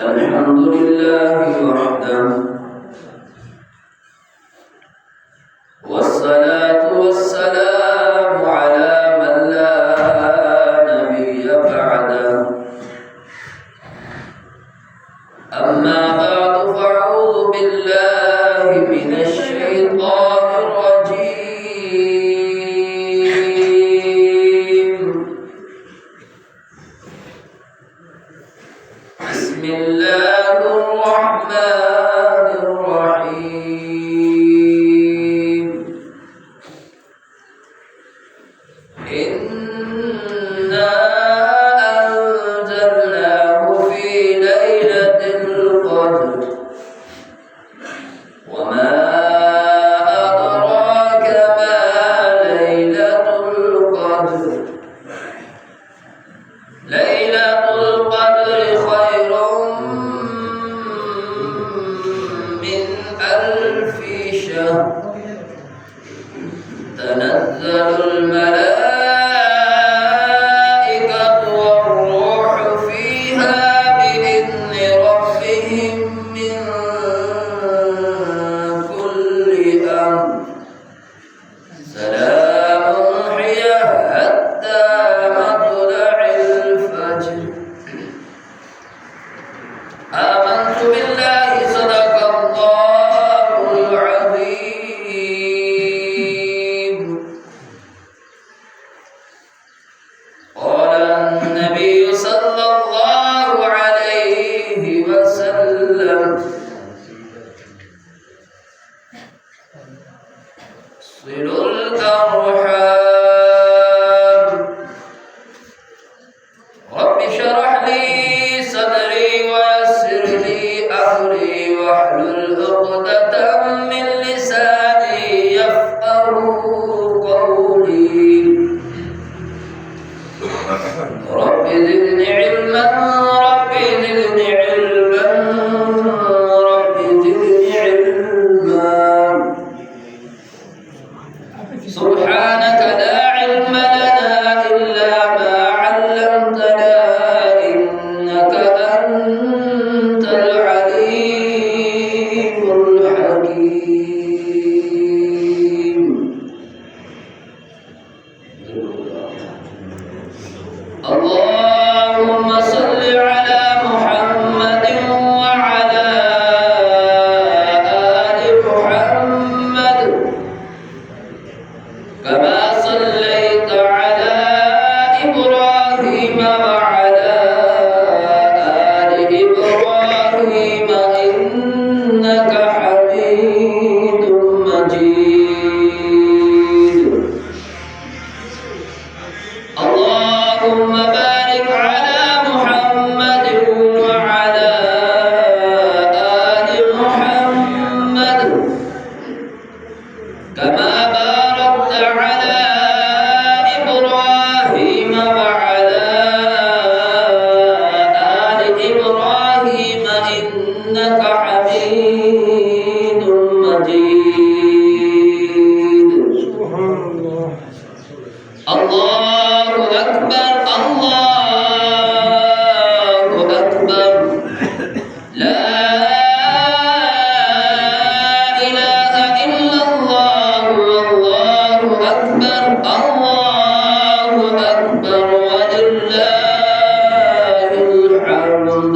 الحمد لله وحده والصلاة والسلام على من لا نبي بعده أما بعد فأعوذ بالله من الشيطان الرجيم بسم الله الرحمن الرحيم إنا أنزلناه في ليلة القدر وما أدراك ما ليلة القدر ليلة القدر خير من 1000 شهر تنزل الملائكة والروح فيها بإذن ربهم من كل أمر سلام هي حتى مطلع الفجر آمنت بالله صدق الله العظيم قال النبي صلى الله عليه وسلم صلوا الأرحام رب اشرح لي صدري ويسر لي أمري واحلل عقدة من لساني يفقهوا قولي رب زدني علما رب زدني علما رب زدني علما سبحانك لا علم لنا إلا ما علمتنا إنك أنت العليم الحكيم اللهم صل على محمد وعلى آل محمد كما صليت على إبراهيم وعلى آل إبراهيم إنك حميد مجيد اللهم بارك على محمد وعلى آل محمد كما باركت على إبراهيم وعلى آل إبراهيم إنك حميد مجيد الله أكبر الله أكبر لا إله إلا الله والله أكبر الله أكبر ولله الحمد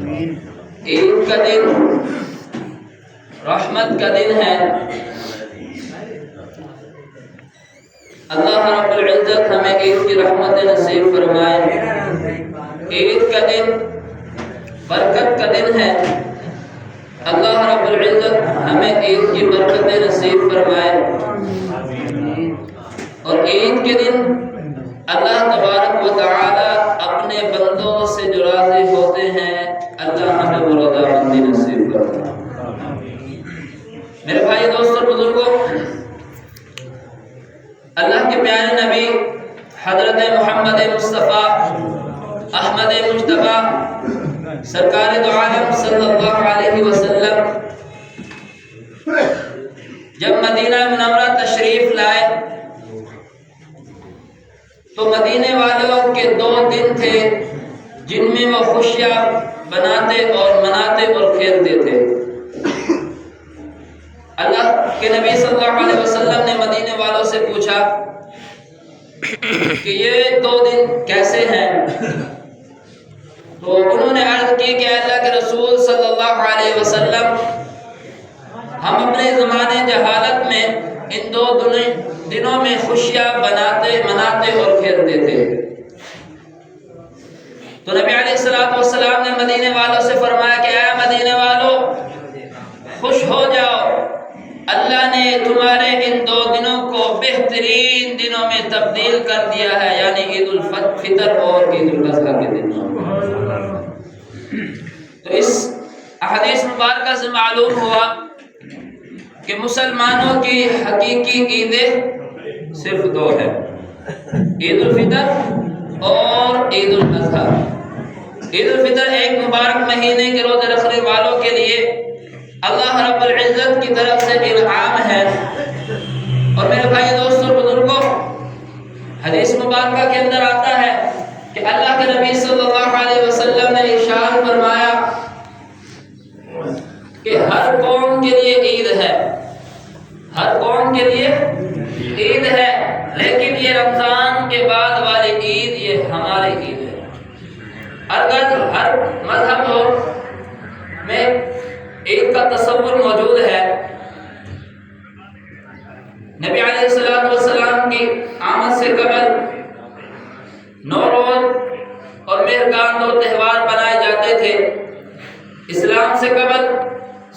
عید کا دن رحمت کا دن ہے۔ اللہ رب العزت ہمیں عید کی رحمت نصیب فرمائے۔ عید کا دن برکت کا دن ہے۔ اللہ رب العزت ہمیں عید کی برکت نصیب فرمائے، اور عید کے دن اللہ تبارک و تعالی اپنے بندوں سے جو راضی ہوتے ہیں، اللہ ہمیں وہ رضامندی نصیب فرمائے۔ میرے بھائی دوستوں بزرگوں، اللہ کے پیارے نبی حضرت محمد مصطفیٰ احمد مجتبی سرکار دو عالم صلی اللہ علیہ وسلم جب مدینہ منورہ تشریف لائے تو مدینے والوں کے 2 دن تھے جن میں وہ خوشیاں بناتے اور مناتے اور کھیلتے تھے۔ اللہ کے نبی صلی اللہ علیہ وسلم نے مدینے والوں سے پوچھا کہ یہ 2 دن کیسے ہیں؟ تو انہوں نے عرض کی کہ اللہ کے رسول صلی اللہ علیہ وسلم، ہم اپنے زمانے جہالت میں ان 2 دنوں میں خوشیاں مناتے اور کھیلتے تھے۔ تو نبی علیہ السلام نے مدینے والوں سے فرمایا کہ اے مدینے والوں، خوش ہو جاؤ، اللہ نے تمہارے ان 2 دنوں کو بہترین دنوں میں تبدیل کر دیا ہے، یعنی عید الفطر اور عید الاضحیٰ کے دنوں۔ تو اس احادیث مبارکہ سے معلوم ہوا کہ مسلمانوں کی حقیقی عیدیں صرف 2 ہیں، عید الفطر اور عید الاضحیٰ۔ عید الفطر ایک مبارک مہینے کے روزے رکھنے والوں کے لیے اللہ رب العزت کی طرف سے انعام ہے۔ اور میرے بھائی دوستوں بزرگوں، حدیث مبارکہ کے اندر آتا ہے کہ اللہ کے نبی صلی اللہ علیہ وسلم نے ارشاد فرمایا کہ ہر قوم کے لیے عید ہے، ہر قوم کے لیے عید ہے، لیکن یہ رمضان کے بعد والی عید یہ ہماری عید ہے۔ اگر ہر مذہب میں عید کا تصور موجود ہے، نبی علیہ السلام کی آمد سے قبل نوروز اور مہرگان 2 تہوار منائے جاتے تھے۔ اسلام سے قبل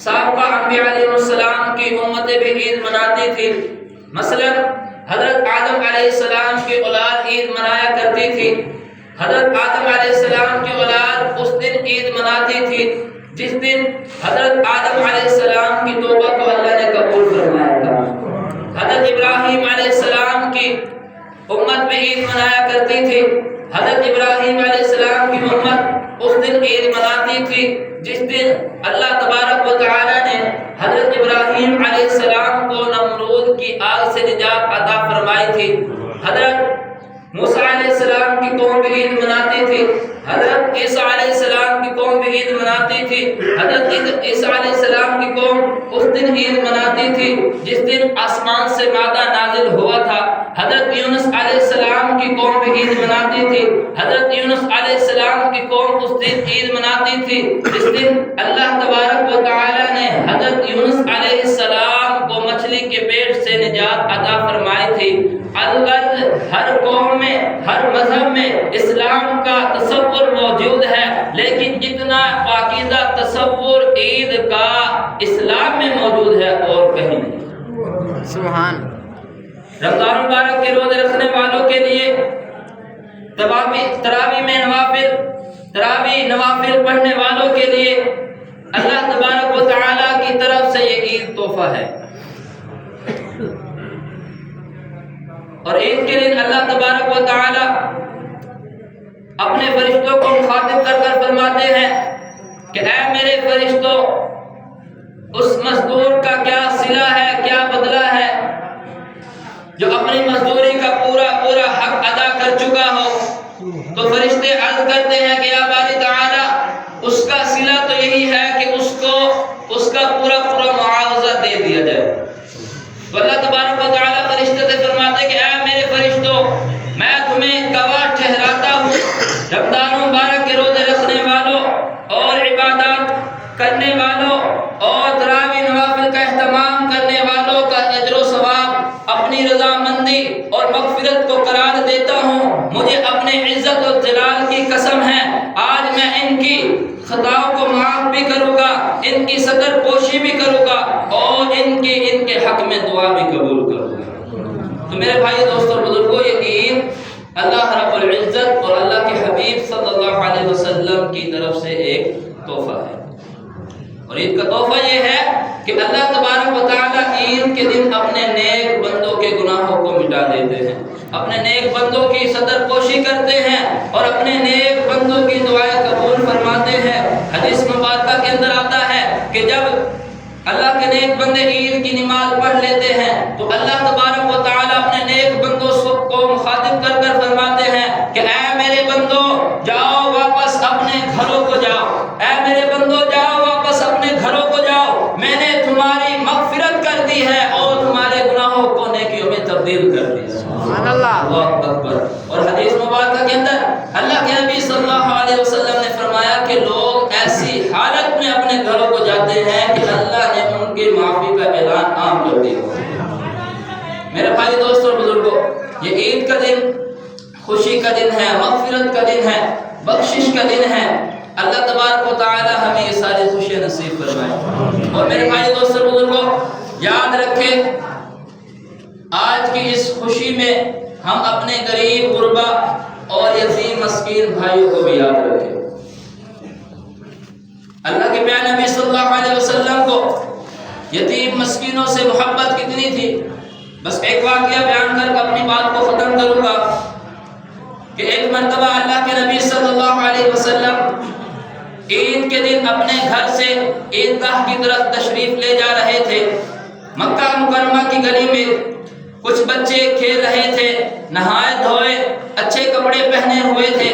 سابقہ انبیاء علیہ السلام کی امتیں بھی عید مناتی تھی۔ مثلا حضرت آدم علیہ السلام کی اولاد عید منایا کرتی تھی۔ حضرت آدم علیہ السلام کی اولاد اس دن عید مناتی تھی جس دن حضرت آدم علیہ السلام کی توبہ کو اللہ نے قبول فرمایا تھا۔ حضرت ابراہیم علیہ السلام کی امت بھی عید منایا کرتی تھی۔ حضرت ابراہیم علیہ السلام کی امت اس دن عید مناتی تھی جس دن اللہ تبارک و تعالی نے حضرت ابراہیم علیہ السلام کو نمرود کی آگ سے نجات عطا فرمائی تھی۔ حضرت موسیٰ علیہ السلام کی قوم بھی عید مناتی تھی۔ حضرت عیسیٰ علیہ السلام کی قوم بھی عید مناتی تھی۔ حضرت عیسیٰ علیہ السلام کی قوم اس دن عید مناتی تھی جس دن آسمان سے مادہ نازل ہوا تھا۔ حضرت یونس علیہ السلام کی قوم بھی عید مناتی تھی۔ حضرت یونس علیہ السلام کی قوم اس دن عید مناتی تھی جس دن اللہ تبارک و تعالی نے حضرت یونس علیہ السلام کو مچھلی کے پیٹ سے نجات عطا فرمائی تھی۔ الغرض ہر قوم میں، ہر مذہب میں اسلام کا تصور موجود ہے، لیکن جتنا پاکیزہ تصور عید کا اسلام میں موجود ہے اور کہیں نہیں۔ سبحان۔ رمضان مبارک کے روزے رکھنے والوں کے لیے تراویح نوافل پڑھنے والوں کے لیے اللہ تبارک و تعالیٰ کی طرف سے یہ عید تحفہ ہے۔ اور عید کے دن اللہ تبارک و تعالی اپنے فرشتوں کو مخاطب کر کر فرماتے ہیں کہ اے میرے فرشتوں، اس مزدور کا کیا صلہ ہے، کیا بدلہ ہے جو اپنی مزدوری کا پورا حق ادا کر چکا ہو۔ تو فرشتے عرض کرتے ہیں کہ یا باری تعالی، اس کا صلہ تو یہی ہے کہ اس کو اس کا پورا معاوضہ دے دیا جائے۔ تو اللہ تبارک و تعالی فرشتے سے فرماتے کہ اے میرے فرشتوں، میں تمہیں گواہ ٹھہراتا ہوں، رمضان مبارک کے روزے رکھنے والوں اور کرنے والوں اور تراویح نوافل کا اہتمام کرنے والوں کا اجر و ثواب اپنی رضامندی اور مغفرت کو قرار دیتا ہوں۔ مجھے اپنے عزت و جلال کی قسم ہے، آج میں ان کی خطاؤں کو معاف بھی کروں گا، ان کی صدر پوشی بھی کروں گا اور ان کے حق میں دعا بھی قبول کروں گا۔ تو میرے بھائی دوستوں بزرگوں، یہ عید اللہ رب العزت اور اللہ کے حبیب صلی اللہ علیہ وسلم کی طرف سے ایک تحفہ ہے، اور عید کا تحفہ یہ ہے کہ اللہ تبارک و تعالیٰ عید کے دن اپنے نیک بندوں کے گناہوں کو مٹا دیتے ہیں، اپنے نیک بندوں کی صدر پوشی کرتے ہیں اور اپنے نیک بندوں کی دعائیں قبول فرماتے ہیں۔ حدیث مبارکہ کے اندر آتا ہے کہ جب اللہ کے نیک بندے عید کی نماز پڑھ لیتے ہیں تو اللہ تبارک و تعالیٰ اپنے نیک بندوں کو مخاطب کر کر فرماتے ہیں کہ اے میرے بندو جاؤ واپس اپنے گھروں کو جاؤ، اے میرے بندو جاؤ واپس اپنے گھروں کو جاؤ، میں نے تمہاری مغفرت کر دی ہے اور تمہارے گناہوں کو نیکیوں میں تبدیل کر دیا۔ سبحان اللہ، اللہ اکبر۔ اور حدیث مبارکہ کے اندر اللہ کے نبی صلی اللہ علیہ وسلم نے فرمایا کہ لوگ ایسی حالت میں اپنے گھروں کو جاتے ہیں کہ اللہ نے ان کی معافی کا اعلان عام کر دیا۔ میرے بھائی دوستوں اور بزرگوں، یہ عید کا دن خوشی کا دن ہے، مغفرت کا دن ہے، بخشش کا دن ہے۔ اللہ تبارک و تعالی ہمیں یہ ساری خوشیاں نصیب فرمائے۔ اور میرے بھائی دوستوں اور بزرگوں، یاد رکھیں آج کی اس خوشی میں ہم اپنے غریب غربا اور یتیم مسکین بھائیوں کو بھی یاد رکھیں۔ اللہ کے پیارے نبی صلی اللہ علیہ وسلم کو یتیم مسکینوں سے محبت کتنی تھی۔ بس ایک واقعہ بیان کر اپنی بات کو ختم کروں گا کہ ایک مرتبہ اللہ کے نبی صلی اللہ علیہ وسلم عید کے دن اپنے گھر سے عیدگاہ کی طرف تشریف لے جا رہے تھے۔ مکہ مکرمہ کی گلی میں کچھ بچے کھیل رہے تھے، نہائے دھوئے اچھے کپڑے پہنے ہوئے تھے۔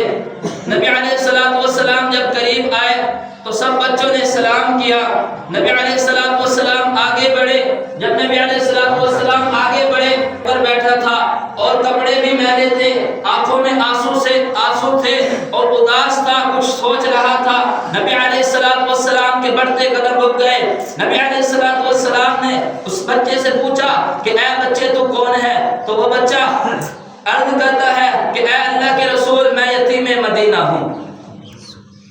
نبی علیہ السلام جب قریب آئے تو سب بچوں نے سلام کیا۔ نبی علیہ السلام آگے بڑھے۔ جب نبی علیہ السلام آگے بڑھے پر بیٹھا تھا اور کپڑے بھی میلے تھے، آنکھوں میں آنسو تھے اور اداس تھا، کچھ سوچ رہا تھا۔ نبی علیہ السلام کے بڑھتے قدم رک گئے۔ نبی علیہ السلام نے اس بچے سے پوچھا کہ اے بچے تو کون ہے؟ تو وہ بچہ عرض کرتا ہے کہ اے اللہ کے رسول، میں یتیم مدینہ ہوں،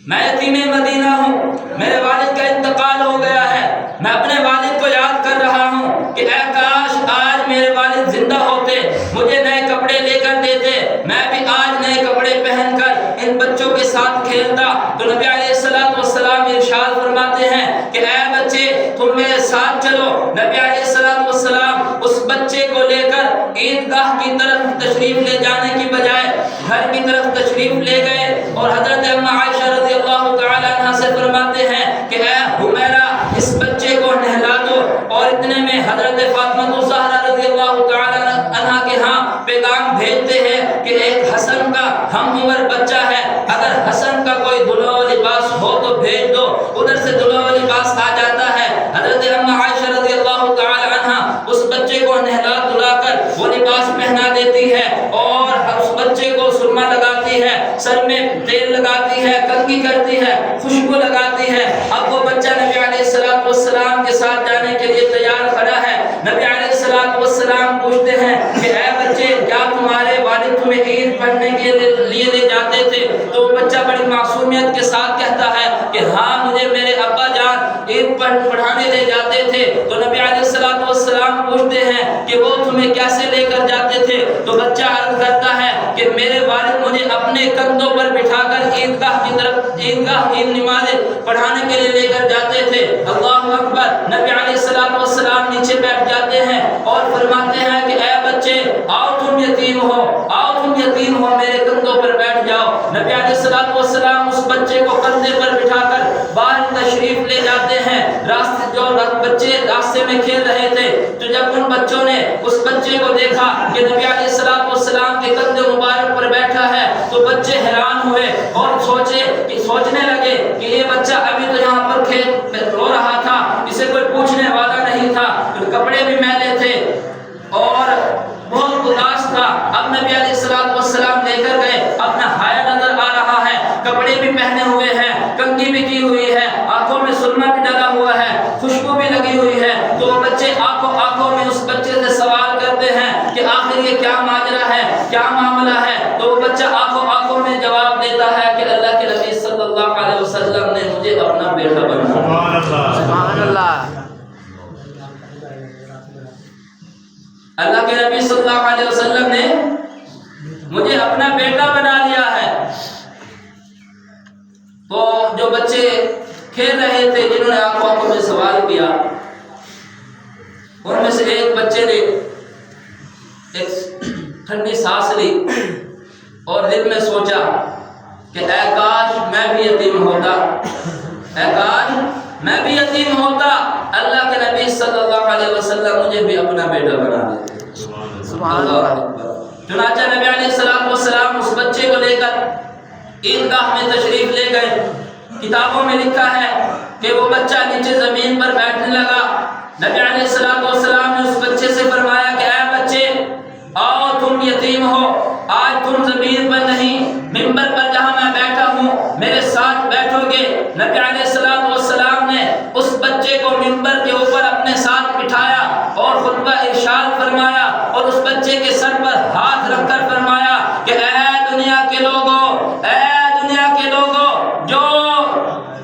میں یتیم مدینہ ہوں، میرے والد کا انتقال ہو گیا ہے۔ میں اپنے والد کو یاد کر رہا ہوں کہ اے کاش آج میرے والد زندہ ہوتے، مجھے نئے کپڑے لے کر دیتے، میں بھی آج نئے کپڑے پہن کر ان بچوں کے ساتھ کھیلتا۔ تو نبی علیہ السلام ارشاد فرماتے ہیں کہ اے بچے تم میرے ساتھ چلو۔ نبی علیہ السلام اس بچے کو لے کر عیدگاہ کی طرف تشریف لے جانے کی بجائے گھر کی طرف تشریف لے گئے اور حضرت اما عائشہ رضی اللہ تعالی عنہا سے فرماتے ہیں کہ اے حمیرہ اس بچے کو نہلا دو، اور اتنے میں حضرت فاطمہ الزہرا رضی اللہ تعالی عنہا کے ہاں پیغام بھیجتے ہیں کہ ایک حسن کا ہم عمر بچہ ہے، اگر حسن کا کوئی دلہا و لباس ہو تو بھیج دو۔ ادھر سے دلہا و لباس آ جاتا ہے۔ حضرت اما عائشہ رضی اللہ تعالی عنہا اس بچے کو نہلا دھلا کر وہ لباس پہنا دیتی ہے اور اس بچے کو سرما لگاتی ہے، سر میں تیل لگاتی ہے، کنگھی کرتی ہے، خوشبو لگاتی ہے۔ اب وہ بچہ نبی علیہ السلام کے ساتھ جانے کے لیے تیار کھڑا ہے۔ نبی علیہ السلام پوچھتے ہیں کہ اے بچے کیا تمہارے والد تمہیں عید پڑھنے کے لیے لے جاتے تھے؟ تو وہ بچہ بڑی معصومیت کے ساتھ کہتا ہے کہ ہاں مجھے میرے ابا جان عید پڑھانے لے جاتے تھے۔ تو نبی علیہ السلام پوچھتے ہیں کہ وہ تمہیں کیسے لے کر جاتے تھے؟ تو بچہ عرض کرتا ہے کہ میرے والد مجھے اپنے کندھوں پر بٹھا کر عیدگاہ کی طرف عید نمازیں پڑھانے کے لیے لے کر جاتے تھے۔ اللہ اکبر۔ نبی علیہ السلام نیچے بیٹھ جاتے ہیں اور فرماتے ہیں کہ اے بچے آؤ تم یتیم ہو میرے کندھوں پر بیٹھ جاؤ۔ نبی علیہ السلام اس بچے کو کندھے پر بٹھا کر باہر تشریف لے جاتے ہیں۔ بچے راستے میں کھیل رہے تھے تو جب ان بچوں نے اس بچے کو دیکھا کہ نبی علیہ السلام کے کندھے مبارک پر بیٹھا ہے تو بچے حیران ہوئے اور سوچنے لگے کہ یہ بچہ ابھی تو یہاں پر رو رہا تھا، اسے کوئی پوچھنے والا نہیں تھا، کپڑے بھی میلے تھے اور بہت اداس تھا۔ اب نبی علیہ السلام لے کر گئے، اپنا حیا نظر آ رہا ہے، کپڑے بھی پہنے ہوئے ہیں، کنگھی بھی کی ہوئی ہے، آنکھوں میں سرما بیٹا بنا. سبحان اللہ. اللہ کے نبی صلی اللہ علیہ وسلم نے مجھے اپنا بیٹا بنا لیا ہے. تو جو بچے کھیل رہے تھے جنہوں نے آپ کو مجھے سوال کیا، ان میں سے ایک بچے نے ایک ٹھنڈی سانس لی اور دل میں سوچا کہ اے کاش میں بھی یتیم ہوتا، اے کاش میں بھی یتیم ہوتا، اللہ کے نبی صلی اللہ علیہ وسلم مجھے بھی اپنا بیٹا بنا دیتے. سبحان اللہ. چنانچہ نبی علیہ السلام اس بچے کو لے کر عیدگاہ میں تشریف لے گئے. کتابوں میں لکھا ہے کہ وہ بچہ نیچے زمین پر بیٹھنے لگا. نبی علیہ السلام نے اس بچے سے فرمایا کہ اے بچے آؤ، تم یتیم ہو، آج تم زمین پر نہیں منبر پر جہاں میں بیٹھا ہوں میرے ساتھ بیٹھو گے. نبی علیہ السلام نے اس بچے کو منبر کے اوپر اپنے ساتھ بٹھایا اور خطبہ ارشاد فرمایا اور اس بچے کے سر پر ہاتھ رکھ کر فرمایا کہ اے دنیا کے لوگوں، اے دنیا کے لوگوں، جو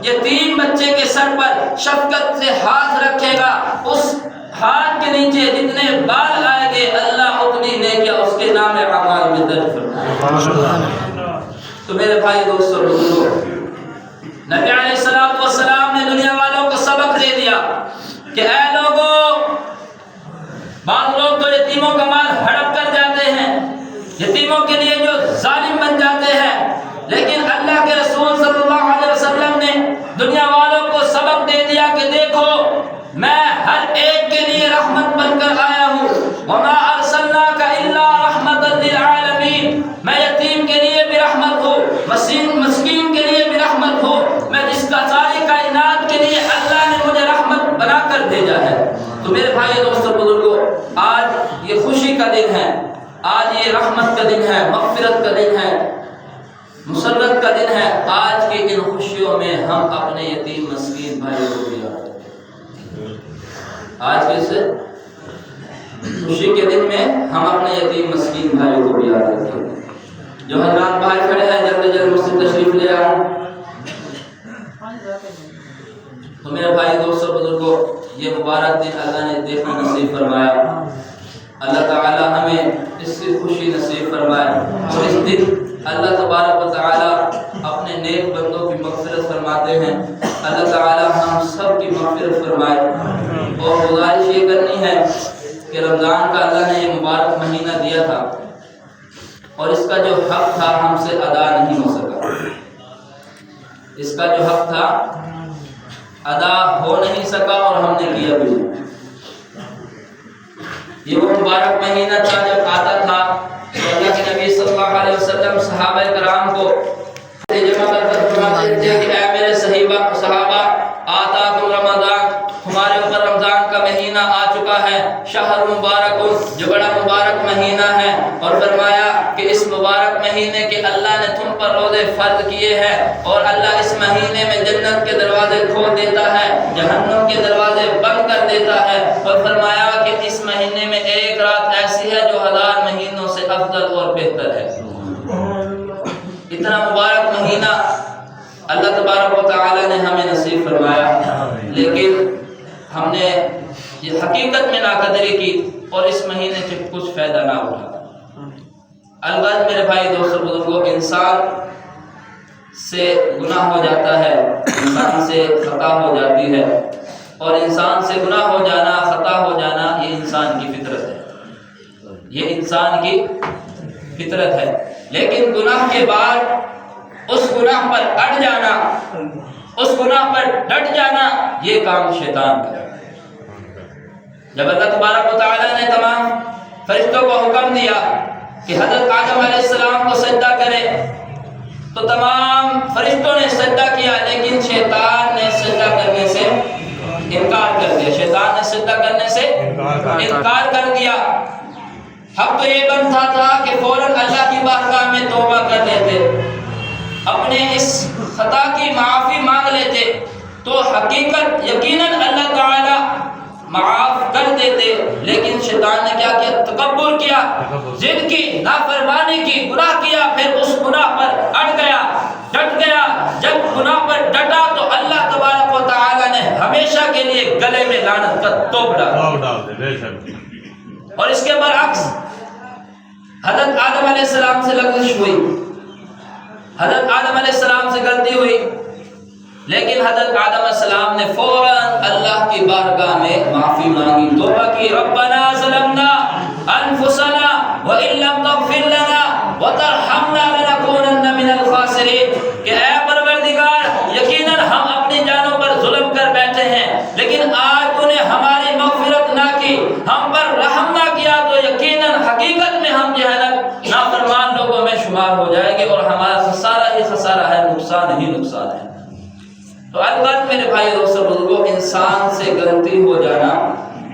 یتیم بچے کے سر پر شفقت سے ہاتھ رکھے گا اس ہاتھ کے نیچے جتنے بال آئیں گے اللہ اتنی نیکیاں اس کے نام اعمال میں درج فرمائے. تو میرے بھائی دوستو بزرگو، نبی علیہ السلام نے دنیا والوں کو سبق دے دیا کہ اے لوگوں، بعض لوگ تو یتیموں کا مال ہڑپ کر جاتے ہیں، یتیموں کے لیے جو ظالم بن جاتے ہیں، لیکن اللہ کے رسول صلی اللہ علیہ وسلم نے دنیا والوں کو سبق دے دیا کہ دیکھو میں ہر ایک کے لیے رحمت بن کر آیا ہوں. وما ارسلناک الا رحمتا للعالمین. میں یتیم کے لیے بھی رحمت ہوں، مسکین کے لیے بھی رحمت ہوں. میں جس کا ساری کائنات کے لیے اللہ نے مجھے رحمت بنا کر بھیجا ہے. تو میرے بھائی دوستو بزرگو، آج یہ خوشی کا دن ہے، آج یہ رحمت کا دن ہے، مغفرت کا دن ہے، مسرت کا دن ہے. آج کی ان خوشیوں میں ہم اپنے یتیم مسکین بھائی کو بھی یاد رکھیں. آج کے اس خوشی کے دن میں ہم اپنے یتیم مسکین بھائی کو بھی یاد رکھیں. جو حضرات باہر کھڑے ہیں جلد جلد مجھ سے تشریف لے آئیں. تو میرے بھائی دوستو بزرگو، یہ مبارک دن اللہ نے دیکھنا نصیب فرمایا. اللہ تعالی ہمیں اس سے خوشی نصیب فرمائے اور اس دن اللہ تبارک و تعالی اپنے نیک بندوں کی مغفرت فرماتے ہیں. اللہ تعالی ہم سب کی مغفرت فرمائے. اور گزارش یہ کرنی ہے کہ رمضان کا اللہ نے یہ مبارک مہینہ دیا تھا اور اس کا جو حق تھا ہم سے ادا نہیں ہو سکا. اس کا جو حق تھا ادا ہو نہیں سکا اور ہم نے کیا بھی. یہ وہ مبارک مہینہ تھا جب آتا تھا تو اللہ کے نبی صلی اللہ علیہ وسلم صحابہ کرام کو جمع کر فرماتے تھے کہ اے میرے صحابہ آتاکم رمضان، تمہارے اوپر رمضان کا مہینہ آ چکا ہے، شہر مبارک جو بڑا مبارک مہینہ ہے. اور فرمایا کہ اس مبارک مہینے کے اللہ نے تم پر روزے فرض کیے ہیں اور اللہ اس مہینے میں جنت کے دروازے کھول دیتا ہے، جہنم کے دروازے بند کر دیتا ہے. اور فرمایا کہ اس مہینے میں ایک رات ایسی ہے جو 1000 مہینوں سے افضل اور بہتر ہے. اتنا مبارک مہینہ اللہ تبارک و تعالی نے ہمیں نصیب فرمایا، لیکن ہم نے یہ حقیقت میں ناقدری کی اور اس مہینے سے کچھ فائدہ نہ اٹھا. البتہ میرے بھائی دوستو بزرگوں، انسان سے گناہ ہو جاتا ہے، انسان سے خطا ہو جاتی ہے، اور انسان سے گناہ ہو جانا، خطا ہو جانا یہ انسان کی فطرت ہے، یہ انسان کی فطرت ہے. لیکن گناہ کے بعد اس گناہ پر اڑ جانا، اس گناہ پر ڈٹ جانا، یہ کام شیطان کا ہے. جب اللہ تبارک و تعالی نے تمام فرشتوں کو حکم دیا کہ حضرت آدم علیہ السلام کو سجدہ کرے تو تمام فرشتوں نے سجدہ کیا، لیکن شیطان نے سجدہ کرنے سے انکار کر دیا. شیطان نے سجدہ کرنے سے انکار کر دیا. حق تو یہ بنتا تھا کہ فوراً اللہ کی بارگاہ میں توبہ کر لیتے، اپنے اس خطا کی معافی مانگ لیتے تو حقیقت یقیناً اللہ تعالی معاف کر دیتے. لیکن شیطان نے کیا کیا؟ تکبر کیا، ضد کی، نافرمانی کی، گناہ کیا، پھر اس گناہ پر اڑ گیا، ڈٹ گیا. جب گناہ پر ڈٹا تو اللہ تبارک چہرے میں لعنت کا توپ ڈال دے۔ بے شک۔ اور اس کے برعکس حضرت آدم علیہ السلام سے لغزش ہوئی، حضرت آدم علیہ السلام سے غلطی ہوئی، لیکن حضرت آدم علیہ السلام نے فوراً اللہ کی بارگاہ میں معافی مانگی، توبہ کی، ربنا ظلمنا انفسنا وان لم تغفر لنا وترحمنا لنکونن من الخاسرین، کہ اے پروردگار یقیناً ہم اپنی جانوں پر ظلم کر بیٹھے ہیں، لیکن آج تو نے ہماری مغفرت نہ کی، ہم پر رحم نہ کیا، تو یقیناً حقیقت میں ہم جو ہے نا نافرمان لوگوں میں شمار ہو جائیں گے، اور ہمارا خسارہ ہی خسارہ ہے، نقصان ہی نقصان ہے۔ تو البتہ میرے بھائی دوستو بزرگوں، انسان سے غلطی ہو جانا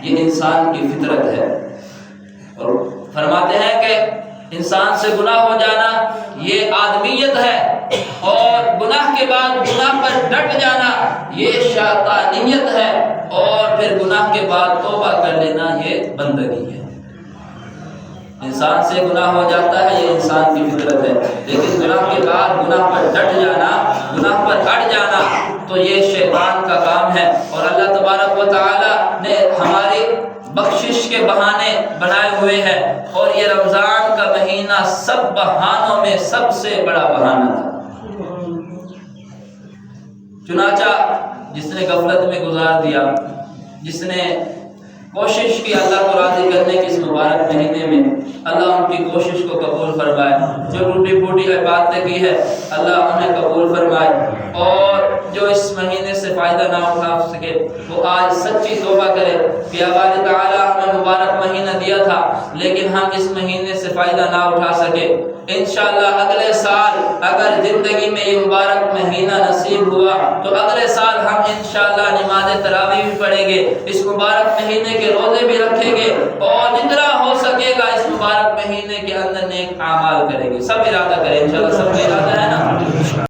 یہ انسان کی فطرت ہے، اور فرماتے ہیں کہ انسان سے گناہ ہو جانا یہ آدمیت ہے، اور گناہ کے بعد گناہ پر ڈٹ جانا یہ شیطانیت ہے، اور پھر گناہ کے بعد توبہ کر لینا یہ بندگی ہے۔ انسان سے گناہ ہو جاتا ہے، یہ انسان کی فطرت ہے، لیکن گناہ کے بعد گناہ پر ڈٹ جانا، گناہ پر اڑ جانا تو یہ شیطان کا کام ہے، اور اللہ تبارک و تعالی نے ہماری بخشش کے بہانے بنائے ہوئے ہیں، اور یہ رمضان کا مہینہ سب بہانوں میں سب سے بڑا بہانہ تھا۔ چنانچہ جس نے غفلت میں گزار دیا، جس نے کوشش کی اللہ کو راضی کرنے کی اس مبارک مہینے میں، اللہ ان کی کوشش کو قبول فرمائے، جو ٹوٹی پھوٹی عبادتیں کی ہے اللہ انہیں قبول فرمائے، اور جو اس مہینے سے فائدہ نہ اٹھا سکے وہ آج سچی توبہ کرے کہ اللہ تعالیٰ ہمیں مبارک مہینہ دیا تھا لیکن ہم اس مہینے سے فائدہ نہ اٹھا سکے، انشاءاللہ اگلے سال اگر زندگی میں یہ مبارک مہینہ نصیب ہوا تو اگلے سال ہم انشاءاللہ نماز تراویح بھی پڑھیں گے، اس مبارک مہینے کے روزے بھی رکھیں گے، اور جتنا ہو سکے گا اس مبارک مہینے کے اندر نیک اعمال کریں گے۔ سب ارادہ کریں، انشاءاللہ سب کا ارادہ ہے۔